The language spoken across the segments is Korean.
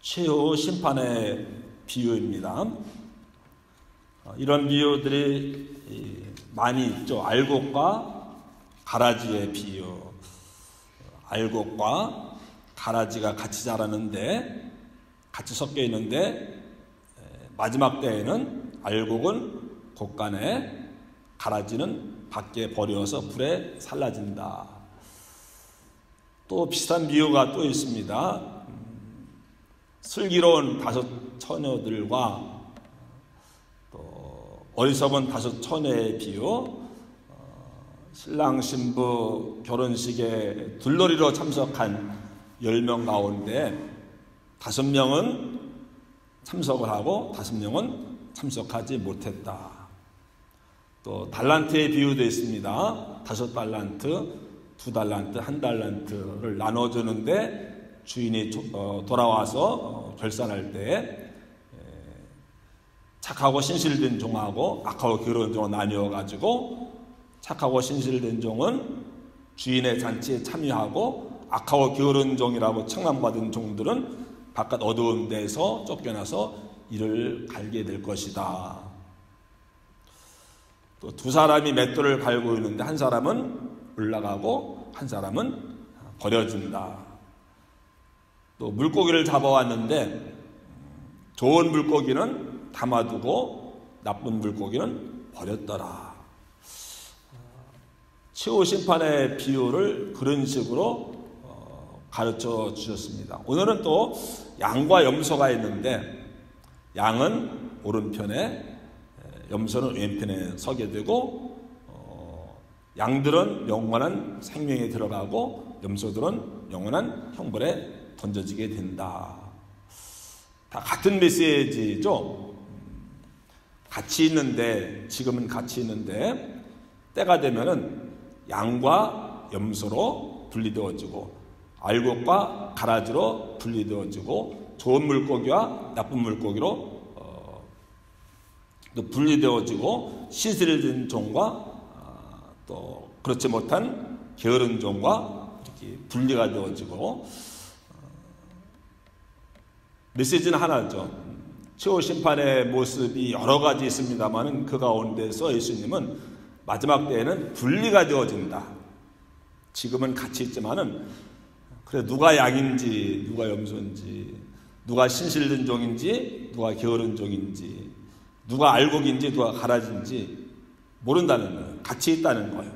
최후 심판의 비유입니다. 이런 비유들이 많이 있죠. 알곡과 가라지의 비유. 알곡과 가라지가 같이 자라는데, 같이 섞여 있는데, 마지막 때에는 알곡은 곳간에, 가라지는 밖에 버려서 불에 살라진다. 또 비슷한 비유가 또 있습니다. 슬기로운 5 처녀들과 또 어리석은 5 처녀의 비유. 신랑 신부 결혼식에 들러리로 참석한 10명 가운데 5명은 참석을 하고 5명은 참석하지 못했다. 또 달란트의 비유도 있습니다. 5 달란트, 2 달란트, 1 달란트를 나눠주는데 주인이 돌아와서 결산할 때 착하고 신실된 종하고 악하고 게으른 종을 나뉘어 가지고 착하고 신실된 종은 주인의 잔치에 참여하고 악하고 게으른 종이라고 청함받은 종들은 바깥 어두운 데서 쫓겨나서 이를 갈게 될 것이다. 또 2 사람이 맷돌을 갈고 있는데 한 사람은 올라가고 한 사람은 버려진다. 또 물고기를 잡아왔는데 좋은 물고기는 담아두고 나쁜 물고기는 버렸더라. 최후 심판의 비유를 그런 식으로 가르쳐 주셨습니다. 오늘은 또 양과 염소가 있는데 양은 오른편에, 염소는 왼편에 서게 되고, 양들은 영원한 생명에 들어가고 염소들은 영원한 형벌에 던져지게 된다. 다 같은 메시지죠. 같이 있는데, 지금은 같이 있는데 때가 되면은 양과 염소로 분리되어지고 알곡과 가라지로 분리되어지고 좋은 물고기와 나쁜 물고기로 또 분리되어지고 신실된 종과 또 그렇지 못한 게으른 종과 이렇게 분리가 되어지고, 메시지는 하나죠. 최후 심판의 모습이 여러 가지 있습니다만 그 가운데서 예수님은 마지막 때에는 분리가 되어진다. 지금은 같이 있지만은 그래, 누가 양인지 누가 염소인지, 누가 신실된 종인지 누가 게으른 종인지, 누가 알곡인지 누가 가라지인지 모른다는 거예요. 같이 있다는 거예요.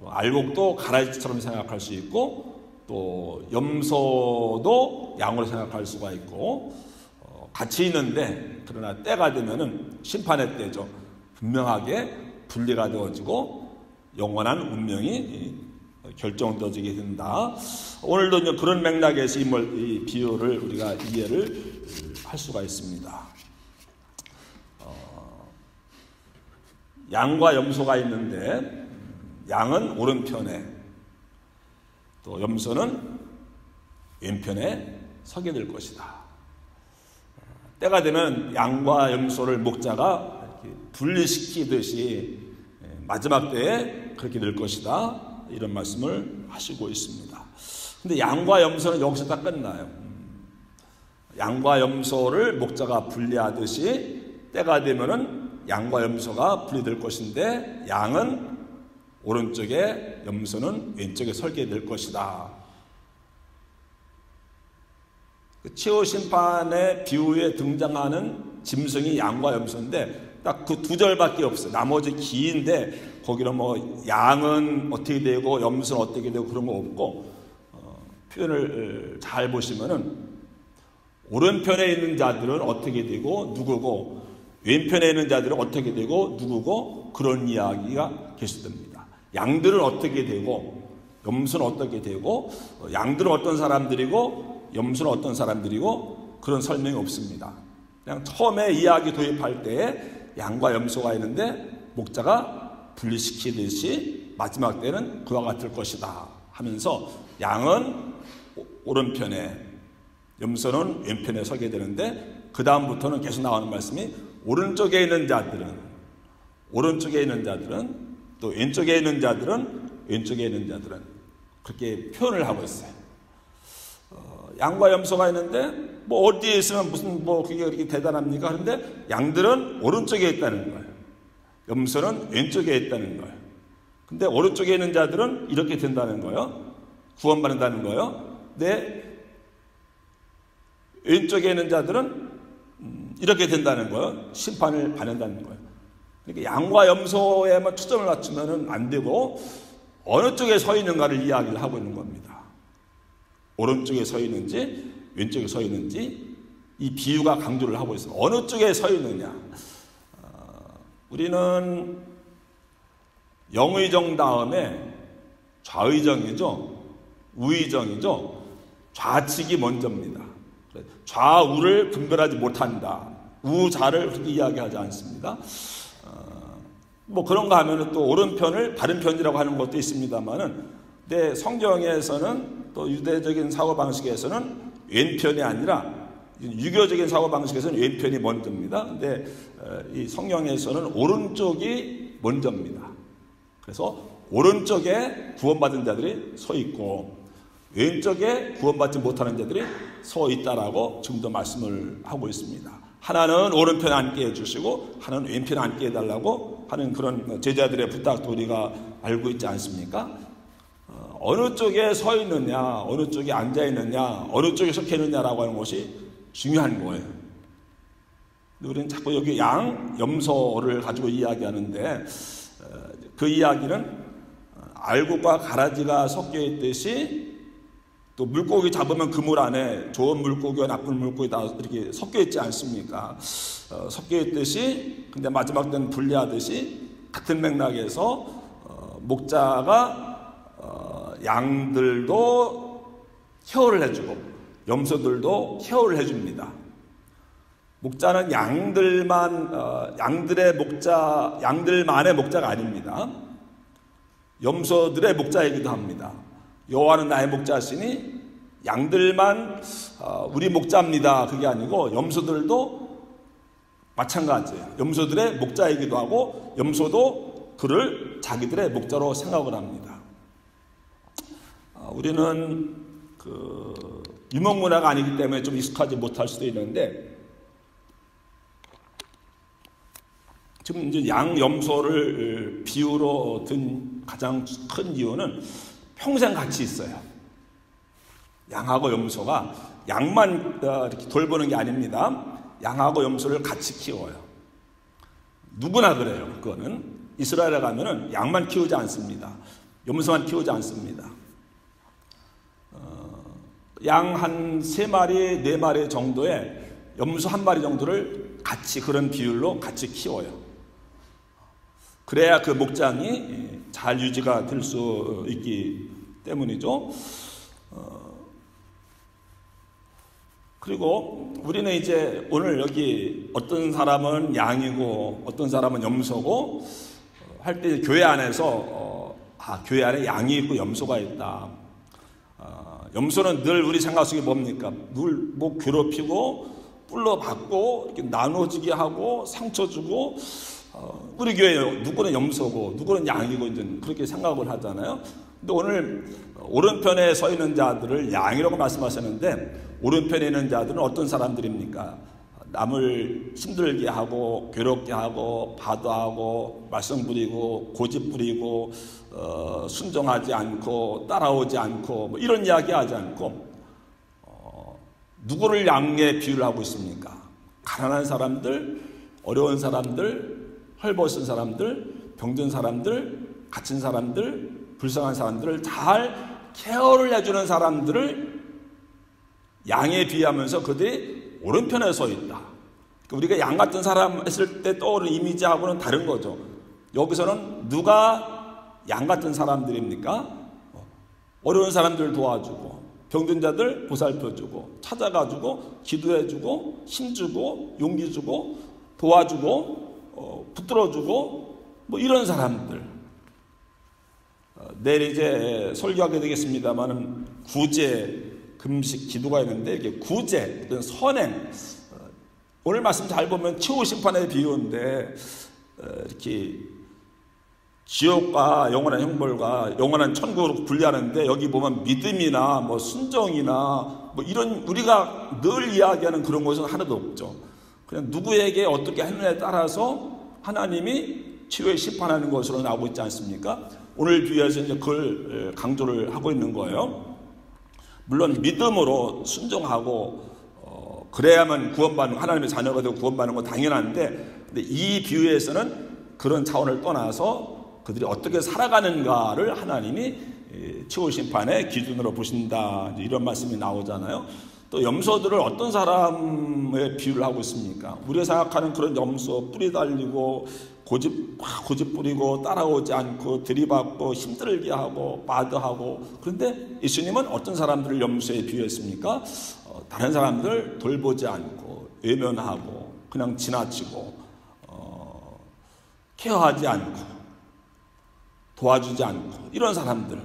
알곡도 가라지처럼 생각할 수 있고 또 염소도 양으로 생각할 수가 있고 같이 있는데, 그러나 때가 되면은 심판의 때죠. 분명하게 분리가 되어지고 영원한 운명이 결정되어지게 된다. 오늘도 이제 그런 맥락에서 이 비유를 우리가 이해를 할 수가 있습니다. 양과 염소가 있는데 양은 오른편에, 또 염소는 왼편에 서게 될 것이다. 때가 되면 양과 염소를 목자가 이렇게 분리시키듯이 마지막 때에 그렇게 될 것이다. 이런 말씀을 하시고 있습니다. 근데 양과 염소는 여기서 딱 끝나요. 양과 염소를 목자가 분리하듯이 때가 되면은 양과 염소가 분리될 것인데 양은 오른쪽에, 염소는 왼쪽에 설게 될 것이다. 최후 심판의 비유에 등장하는 짐승이 양과 염소인데 딱 그 2절밖에 없어요. 나머지 긴데 거기는 뭐 양은 어떻게 되고 염소는 어떻게 되고 그런 거 없고, 표현을 잘 보시면은 오른편에 있는 자들은 어떻게 되고 누구고 왼편에 있는 자들은 어떻게 되고 누구고 그런 이야기가 계속됩니다. 양들은 어떻게 되고 염소는 어떻게 되고 양들은 어떤 사람들이고 염소는 어떤 사람들이고 그런 설명이 없습니다. 그냥 처음에 이야기 도입할 때에 양과 염소가 있는데 목자가 분리시키듯이 마지막 때는 그와 같을 것이다 하면서 양은 오른편에, 염소는 왼편에 서게 되는데 그 다음부터는 계속 나오는 말씀이 오른쪽에 있는 자들은 또 왼쪽에 있는 자들은 그렇게 표현을 하고 있어요. 양과 염소가 있는데 뭐 어디에 있으면 무슨 뭐 그게 그렇게 대단합니까? 그런데 양들은 오른쪽에 있다는 거예요. 염소는 왼쪽에 있다는 거예요. 근데 오른쪽에 있는 자들은 이렇게 된다는 거예요. 구원받는다는 거예요. 근데 왼쪽에 있는 자들은 이렇게 된다는 거예요. 심판을 받는다는 거예요. 그러니까 양과 염소에만 초점을 맞추면 안 되고 어느 쪽에 서 있는가를 이야기를 하고 있는 겁니다. 오른쪽에 서 있는지 왼쪽에 서 있는지 이 비유가 강조를 하고 있어요. 어느 쪽에 서 있느냐. 우리는 영의정 다음에 좌의정이죠. 우의정이죠. 좌측이 먼저입니다. 좌우를 분별하지 못한다. 우좌를 그렇게 이야기하지 않습니다. 뭐 그런가 하면 또 오른편을 바른 편이라고 하는 것도 있습니다만은, 근데 성경에서는 또 유대적인 사고방식에서는 왼편이 아니라 유교적인 사고방식에서는 왼편이 먼저입니다. 근데 이 성경에서는 오른쪽이 먼저입니다. 그래서 오른쪽에 구원받은 자들이 서 있고 왼쪽에 구원받지 못하는 자들이 서 있다라고 지금도 말씀을 하고 있습니다. 하나는 오른편에 앉게 해주시고 하나는 왼편에 앉게 해달라고 하는 그런 제자들의 부탁도 우리가 알고 있지 않습니까? 어느 쪽에 서 있느냐, 어느 쪽에 앉아 있느냐, 어느 쪽에 속해 있느냐라고 하는 것이 중요한 거예요. 우리는 자꾸 여기 양, 염소를 가지고 이야기하는데 그 이야기는 알곡과 가라지가 섞여 있듯이 또 물고기 잡으면 그물 안에 좋은 물고기와 나쁜 물고기 다 이렇게 섞여 있지 않습니까? 섞여 있듯이, 근데 마지막 때는 분리하듯이 같은 맥락에서 목자가 양들도 케어를 해주고 염소들도 케어를 해줍니다. 목자는 양들의 목자, 양들만의 목자가 아닙니다. 염소들의 목자이기도 합니다. 여호와는 나의 목자시니 양들만 우리 목자입니다. 그게 아니고 염소들도 마찬가지예요. 염소들의 목자이기도 하고 염소도 그를 자기들의 목자로 생각을 합니다. 우리는 그 유목문화가 아니기 때문에 좀 익숙하지 못할 수도 있는데, 지금 이제 양, 염소를 비유로 든 가장 큰 이유는 평생 같이 있어요. 양하고 염소가 양만 이렇게 돌보는 게 아닙니다. 양하고 염소를 같이 키워요. 누구나 그래요. 그거는 이스라엘에 가면은 양만 키우지 않습니다. 염소만 키우지 않습니다. 양 한 3마리, 4마리 정도의 염소 1마리 정도를 같이 그런 비율로 같이 키워요. 그래야 그 목장이 잘 유지가 될 수 있기 때문이죠. 그리고 우리는 이제 오늘 여기 어떤 사람은 양이고 어떤 사람은 염소고 할 때 교회 안에서 교회 안에 양이 있고 염소가 있다. 염소는 늘 우리 생각 속에 뭡니까? 늘 뭐 괴롭히고 뿔로 받고 이렇게 나눠지게 하고 상처 주고, 우리 교회 누구는 염소고 누구는 양이고 이제 그렇게 생각을 하잖아요. 근데 오늘 오른편에 서 있는 자들을 양이라고 말씀하셨는데, 오른편에 있는 자들은 어떤 사람들입니까? 남을 힘들게 하고 괴롭게 하고 바도하고 말썽 부리고 고집 부리고 순종하지 않고 따라오지 않고 뭐 이런 이야기 하지 않고, 누구를 양에 비유를 하고 있습니까? 가난한 사람들, 어려운 사람들, 헐벗은 사람들, 병든 사람들, 갇힌 사람들, 불쌍한 사람들을 잘 케어를 해주는 사람들을 양에 비유하면서 그들이 오른편에 서 있다. 우리가 양 같은 사람 했을 때 떠오르는 이미지하고는 다른 거죠. 여기서는 누가 양 같은 사람들입니까? 어려운 사람들 도와주고 병든 자들 보살펴주고 찾아가주고 기도해주고 힘주고 용기주고 도와주고 붙들어주고 뭐 이런 사람들. 내일 이제 설교하게 되겠습니다만은 구제, 금식, 기도가 있는데 이게 구제, 어떤 선행, 오늘 말씀 잘 보면 최후 심판의 비유인데 이렇게 지옥과 영원한 형벌과 영원한 천국으로 분리하는데, 여기 보면 믿음이나 뭐 순종이나 뭐 이런 우리가 늘 이야기하는 그런 것은 하나도 없죠. 그냥 누구에게 어떻게 했느냐에 따라서 하나님이 치유에 심판하는 것으로 나오고 있지 않습니까? 오늘 비유에서 이제 그걸 강조를 하고 있는 거예요. 물론 믿음으로 순종하고 그래야만 구원받는, 하나님의 자녀가 되고 구원받는 건 당연한데, 근데 이 비유에서는 그런 차원을 떠나서 그들이 어떻게 살아가는가를 하나님이 치유 심판의 기준으로 보신다, 이런 말씀이 나오잖아요. 또 염소들을 어떤 사람의 비유를 하고 있습니까? 우리가 생각하는 그런 염소, 뿌리 달리고 고집 부리고 따라오지 않고 들이받고 힘들게 하고 바드하고, 그런데 예수님은 어떤 사람들을 염소에 비유했습니까? 다른 사람들 돌보지 않고 외면하고 그냥 지나치고 케어하지 않고 도와주지 않고 이런 사람들은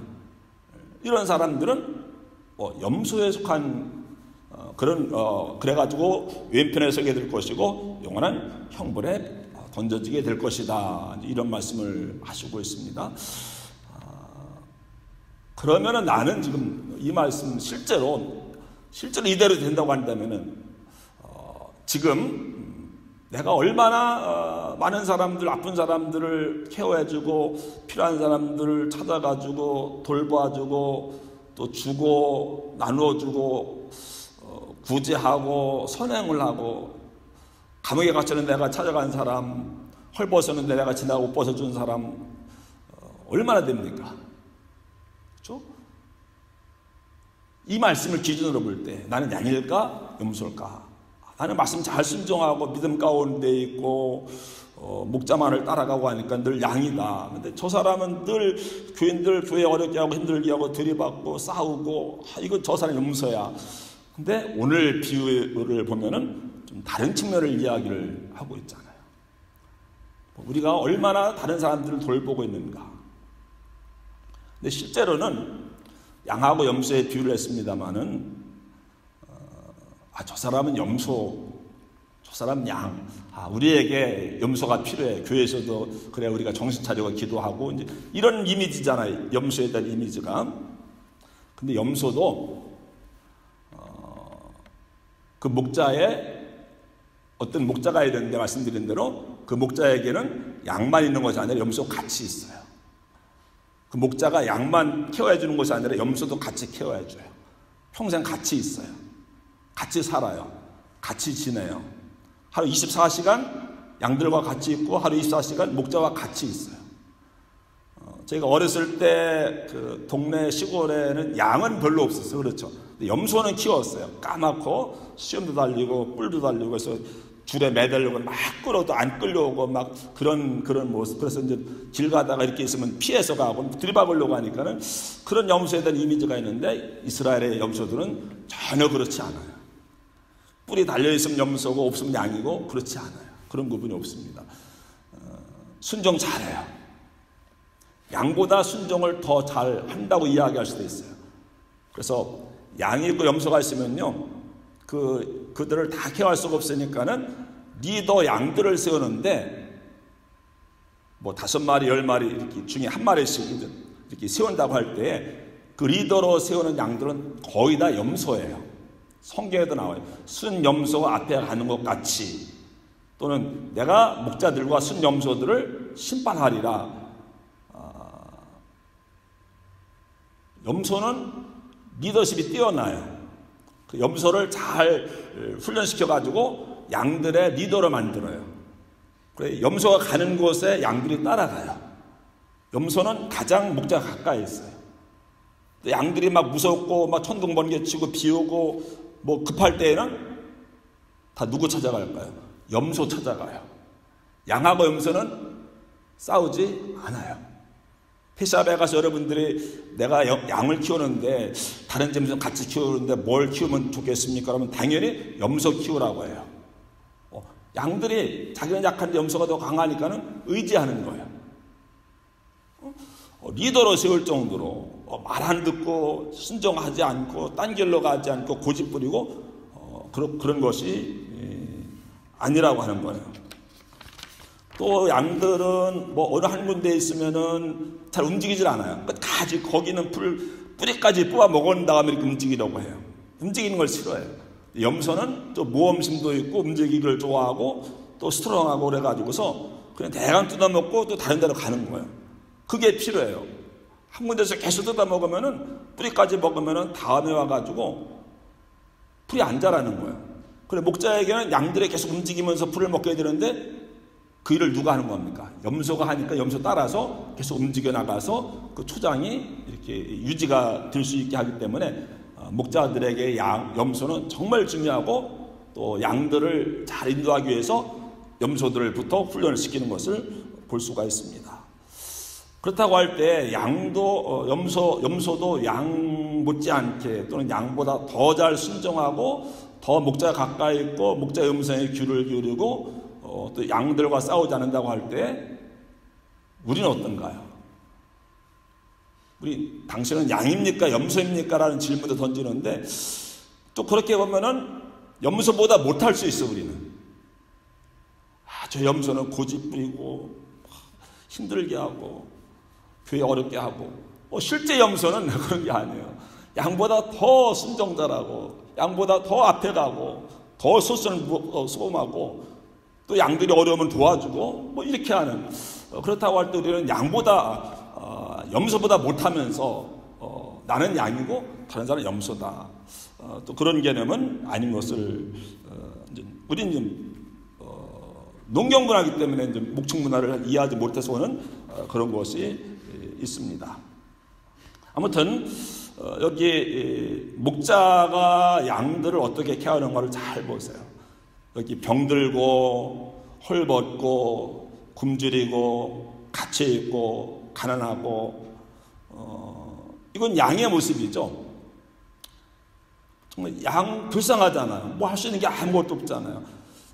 염소에 속한 그래가지고 왼편에 서게 될 것이고 영원한 형벌에 던져지게 될 것이다, 이런 말씀을 하시고 있습니다. 그러면은 나는 지금 이 말씀 실제로 이대로 된다고 한다면은 지금 내가 얼마나 많은 사람들, 아픈 사람들을 케어해주고 필요한 사람들을 찾아가지고 돌봐주고 또 주고 나누어주고 구제하고 선행을 하고, 감옥에 갇혀는 내가 찾아간 사람, 헐벗었는데 내가 지나가 옷 벗어준 사람 얼마나 됩니까? 그렇죠? 이 말씀을 기준으로 볼 때 나는 양일까 염소일까? 나는 말씀 잘 순종하고 믿음 가운데 있고 목자 말을 따라가고 하니까 늘 양이다. 근데 저 사람은 늘 교회 어렵게 하고 힘들게 하고 들이받고 싸우고, 이거 저 사람 염소야. 근데 오늘 비유를 보면은 좀 다른 측면을 이야기를 하고 있잖아요. 우리가 얼마나 다른 사람들을 돌보고 있는가. 근데 실제로는 양하고 염소의 비유를 했습니다마는 저 사람은 염소, 저 사람은 양. 우리에게 염소가 필요해. 교회에서도 그래 우리가 정신 차리고 기도하고 이제 이런 이미지잖아요. 염소에 대한 이미지가. 근데 염소도 그 목자의 어떤 목자가 있는데 말씀드린 대로 그 목자에게는 양만 있는 것이 아니라 염소가 같이 있어요. 그 목자가 양만 케어해 주는 것이 아니라 염소도 같이 케어해 줘요. 평생 같이 있어요. 같이 살아요. 같이 지내요. 하루 24시간 양들과 같이 있고 하루 24시간 목자와 같이 있어요. 저희가 어렸을 때 그 동네 시골에는 양은 별로 없었어요. 그렇죠. 염소는 키웠어요. 까맣고 수염도 달리고 뿔도 달리고 해서 줄에 매달리고 막 끌어도 안 끌려오고 막 그런 모습. 그래서 이제 길 가다가 이렇게 있으면 피해서 가고 들이박으려고 하니까는 그런 염소에 대한 이미지가 있는데, 이스라엘의 염소들은 전혀 그렇지 않아요. 뿔이 달려있으면 염소고 없으면 양이고 그렇지 않아요. 그런 부분이 없습니다. 순종 잘해요. 양보다 순종을 더 잘한다고 이야기할 수도 있어요. 그래서 양이 있고 염소가 있으면요, 그들을 다 케어할 수가 없으니까는 리더 양들을 세우는데, 뭐 5마리, 10마리 이렇게 중에 한 마리씩 이렇게 세운다고 할 때 그 리더로 세우는 양들은 거의 다 염소예요. 성경에도 나와요. 순 염소가 앞에 가는 것 같이, 또는 내가 목자들과 순 염소들을 심판하리라. 염소는 리더십이 뛰어나요. 그 염소를 잘 훈련시켜가지고 양들의 리더로 만들어요. 그래, 염소가 가는 곳에 양들이 따라가요. 염소는 가장 목자가 가까이 있어요. 양들이 막 무섭고 막 천둥번개 치고 비 오고 뭐 급할 때에는 다 누구 찾아갈까요? 염소 찾아가요. 양하고 염소는 싸우지 않아요. 페샵에 가서 여러분들이 내가 양을 키우는데 다른 점에서 같이 키우는데 뭘 키우면 좋겠습니까? 그러면 당연히 염소 키우라고 해요. 양들이 자기는 약한데 염소가 더 강하니까는 의지하는 거예요. 리더로 세울 정도로 말 안 듣고 순종하지 않고 딴 길로 가지 않고 고집 부리고 그런 것이 아니라고 하는 거예요. 또 양들은 뭐 어느 한 군데에 있으면은 잘 움직이질 않아요. 끝까지 거기는 뿌리까지 뽑아 먹은 다음에 이렇게 움직이려고 해요. 움직이는 걸 싫어해요. 염소는 또 모험심도 있고 움직이기를 좋아하고 또 스트롱하고 그래가지고서 그냥 대강 뜯어먹고 또 다른 데로 가는 거예요. 그게 필요해요. 한 군데서 계속 뜯어먹으면은 뿌리까지 먹으면은 다음에 와가지고 풀이 안 자라는 거예요. 그래 목자에게는 양들이 계속 움직이면서 풀을 먹게 되는데 그 일을 누가 하는 겁니까? 염소가 하니까 염소 따라서 계속 움직여 나가서 그 초장이 이렇게 유지가 될 수 있게 하기 때문에 목자들에게 염소는 정말 중요하고 또 양들을 잘 인도하기 위해서 염소들부터 훈련을 시키는 것을 볼 수가 있습니다. 그렇다고 할 때 염소도 양 못지않게 또는 양보다 더 잘 순종하고 더 목자가 가까이 있고 목자 음성에 귀를 기울이고 또 양들과 싸우지 않는다고 할 때 우리는 어떤가요? 당신은 양입니까? 염소입니까? 라는 질문도 던지는데 또 그렇게 보면은 염소보다 못할 수 있어. 우리는 저 염소는 고집 부리고 힘들게 하고 교회 어렵게 하고 실제 염소는 그런 게 아니에요. 양보다 더 순종자라고 양보다 더 앞에 가고 더 소송하고 또 양들이 어려우면 도와주고 이렇게 하는 그렇다고 할 때 우리는 양보다 염소보다 못하면서 나는 양이고 다른 사람은 염소다. 또 그런 개념은 아닌 것을 우리는 농경문화이기 때문에 목축문화를 이해하지 못해서 오는 그런 것이 있습니다. 아무튼 여기 목자가 양들을 어떻게 케어하는가를 잘 보세요. 여기 병들고 헐벗고 굶주리고 갇혀있고 가난하고 이건 양의 모습이죠. 정말 양 불쌍하잖아요. 뭐 할 수 있는 게 아무것도 없잖아요.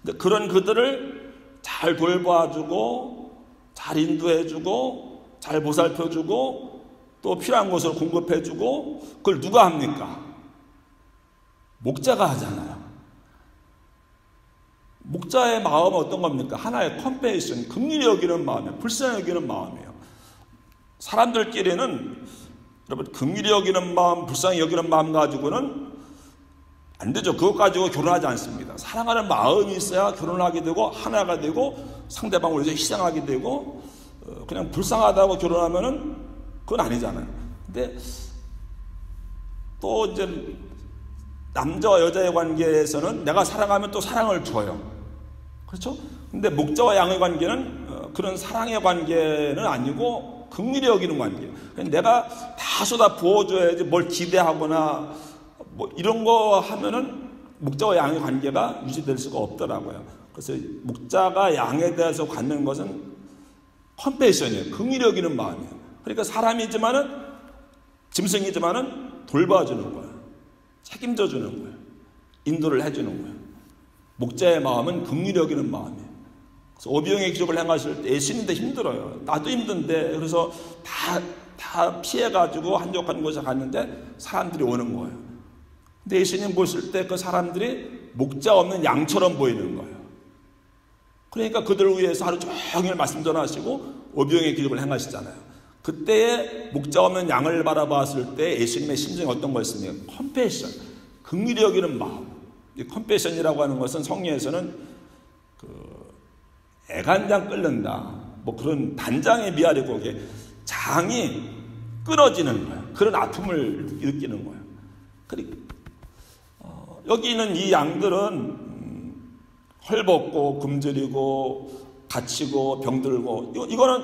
근데 그런 그들을 잘 돌봐주고 잘 인도해주고 잘 보살펴주고 또 필요한 것을 공급해주고 그걸 누가 합니까? 목자가 하잖아요. 목자의 마음은 어떤 겁니까? 하나의 컴패션, 긍휼히 여기는 마음이에요. 불쌍히 여기는 마음이에요. 사람들끼리는 여러분 긍휼히 여기는 마음, 불쌍히 여기는 마음 가지고는 안 되죠. 그것 가지고 결혼하지 않습니다. 사랑하는 마음이 있어야 결혼을 하게 되고 하나가 되고 상대방을 위해서 희생하게 되고 그냥 불쌍하다고 결혼하면은 그건 아니잖아요. 근데 또 이제 남자와 여자의 관계에서는 내가 사랑하면 또 사랑을 줘요. 그렇죠? 근데 목자와 양의 관계는 그런 사랑의 관계는 아니고 긍휼히 여기는 관계예요. 내가 다 쏟아 부어줘야지 뭘 기대하거나 뭐 이런 거 하면은 목자와 양의 관계가 유지될 수가 없더라고요. 그래서 목자가 양에 대해서 갖는 것은 컴패션이에요. 긍휼히 여기는 마음이에요. 그러니까 사람이지만은 짐승이지만은 돌봐주는 거예요. 책임져 주는 거예요. 인도를 해주는 거예요. 목자의 마음은 긍휼히 여기는 마음이에요. 그래서 오병의 기적을 행하실 때 예수님도 힘들어요. 나도 힘든데 그래서 다 피해가지고 한적한 곳에 갔는데 사람들이 오는 거예요. 근데 예수님 보실 때 그 사람들이 목자 없는 양처럼 보이는 거예요. 그러니까 그들을 위해서 하루 종일 말씀 전하시고 오병의 기적을 행하시잖아요. 그때에 목자 없는 양을 바라봤을 때 예수님의 심정이 어떤 거였습니까? 컴패션, 긍휼히 여기는 마음. 이 컴패션이라고 하는 것은 성경에서는 애간장 끓는다, 뭐 그런 단장의 미아리고 장이 끊어지는 거예요. 그런 아픔을 느끼는 거예요. 그리고 여기 있는 이 양들은 헐벗고 굶주리고 갇히고 병들고 이거는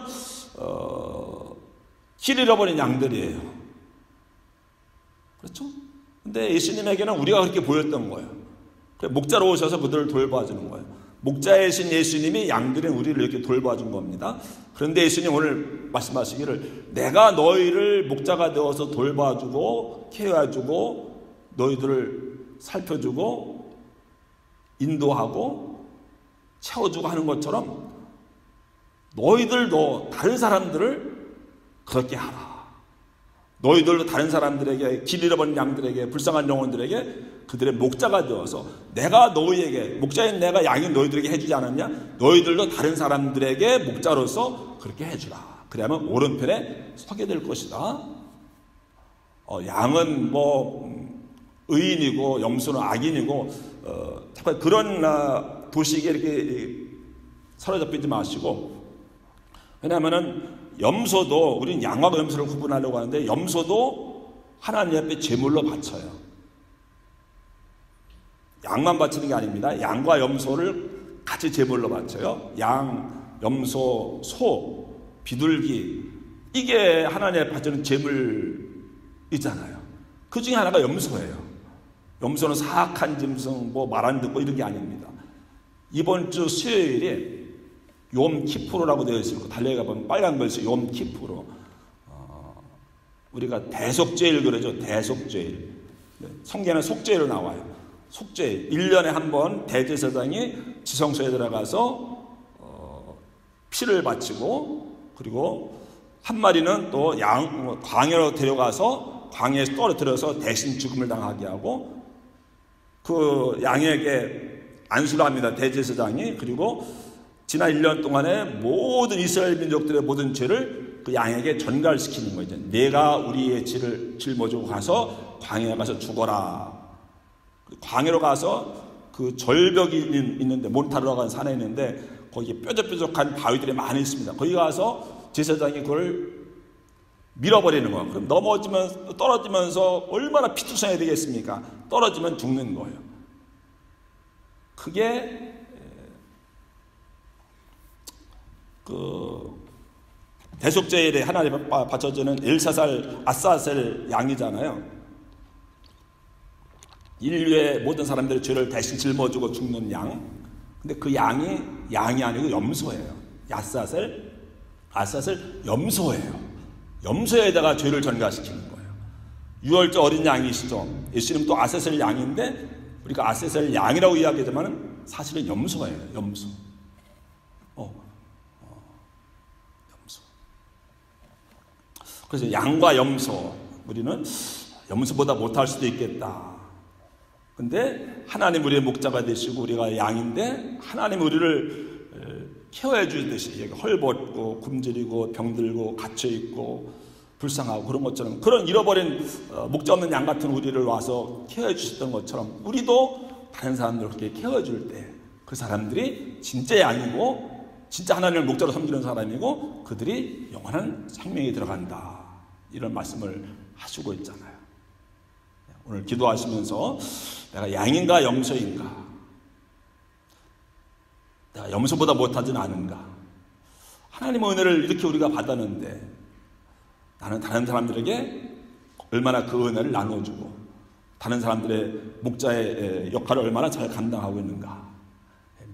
길 잃어버린 양들이에요. 그렇죠? 근데 예수님에게는 우리가 그렇게 보였던 거예요. 목자로 오셔서 그들을 돌봐주는 거예요. 목자이신 예수님이 양들인 우리를 이렇게 돌봐준 겁니다. 그런데 예수님 오늘 말씀하시기를 내가 너희를 목자가 되어서 돌봐주고 케어해주고 너희들을 살펴주고 인도하고 채워주고 하는 것처럼 너희들도 다른 사람들을 그렇게 하라. 너희들도 다른 사람들에게 길 잃어버린 양들에게 불쌍한 영혼들에게 그들의 목자가 되어서 내가 너희에게 목자인 내가 양인 너희들에게 해주지 않았냐? 너희들도 다른 사람들에게 목자로서 그렇게 해주라. 그래야만 오른편에 서게 될 것이다. 양은 뭐 의인이고 염소는 악인이고 자꾸 그런 도식에 이렇게 사로잡히지 마시고, 왜냐하면은 염소도, 우리는 양과 염소를 구분하려고 하는데 염소도 하나님 앞에 제물로 바쳐요. 양만 바치는 게 아닙니다. 양과 염소를 같이 제물로 바쳐요. 양, 염소, 소, 비둘기, 이게 하나님 앞에 바치는 제물이잖아요. 그 중에 하나가 염소예요. 염소는 사악한 짐승, 말 안 듣고 이런 게 아닙니다. 이번 주 수요일에 욤 키푸르라고 되어 있고, 달력에 가보면 빨간 글씨 욤 키푸르. 우리가 대속죄일 그러죠. 대속죄일. 성경에는 속죄로 나와요. 속죄일. 1년에 한 번 대제사장이 지성소에 들어가서 피를 바치고, 그리고 한 마리는 또 광야로 데려가서 광야에서 떨어뜨려서 대신 죽음을 당하게 하고, 그 양에게 안수를 합니다. 대제사장이. 그리고 지난 1년 동안에 모든 이스라엘 민족들의 모든 죄를 그 양에게 전갈시키는 거죠. 내가 우리의 죄를 짊어지고 가서 광야에 가서 죽어라. 광야로 가서 그 절벽이 있는데, 몬타르라고 하는 산에 있는데 거기에 뾰족뾰족한 바위들이 많이 있습니다. 거기 가서 제사장이 그걸 밀어버리는 거예요. 그럼 떨어지면서 얼마나 피투성해야 되겠습니까? 떨어지면 죽는 거예요. 그게 그 대속죄일에 하나님에 바쳐지는 엘사살, 아사셀 양이잖아요. 인류의 모든 사람들의 죄를 대신 짊어지고 죽는 양. 근데 그 양이 아니고 염소예요. 아사셀 염소예요. 염소에다가 죄를 전가시키는 거예요. 유월절 어린 양이시죠. 예수님 또 아사셀 양인데 우리가 아사셀 양이라고 이야기하지만 사실은 염소예요. 염소. 그래서 양과 염소, 우리는 염소보다 못할 수도 있겠다. 근데 하나님 우리의 목자가 되시고 우리가 양인데 하나님 우리를 케어해 주듯이 헐벗고 굶주리고 병들고 갇혀있고 불쌍하고 그런 것처럼, 그런 잃어버린 목자 없는 양 같은 우리를 와서 케어해 주셨던 것처럼 우리도 다른 사람들을 그렇게 케어해 줄 때 그 사람들이 진짜 양이고 진짜 하나님을 목자로 섬기는 사람이고 그들이 영원한 생명에 들어간다. 이런 말씀을 하시고 있잖아요. 오늘 기도하시면서 내가 양인가 염소인가? 내가 염소보다 못하진 않은가? 하나님의 은혜를 이렇게 우리가 받았는데 나는 다른 사람들에게 얼마나 그 은혜를 나눠주고 다른 사람들의 목자의 역할을 얼마나 잘 감당하고 있는가?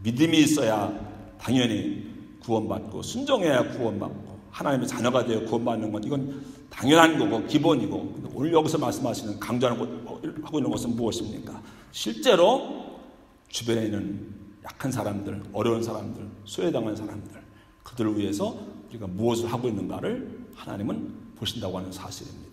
믿음이 있어야 당연히 구원받고 순종해야 구원받고 하나님의 자녀가 되어 구원받는 건 이건 당연한 거고 기본이고, 오늘 여기서 말씀하시는 강조하고 있는 것은 무엇입니까? 실제로 주변에 있는 약한 사람들, 어려운 사람들, 소외당한 사람들, 그들을 위해서 우리가 무엇을 하고 있는가를 하나님은 보신다고 하는 사실입니다.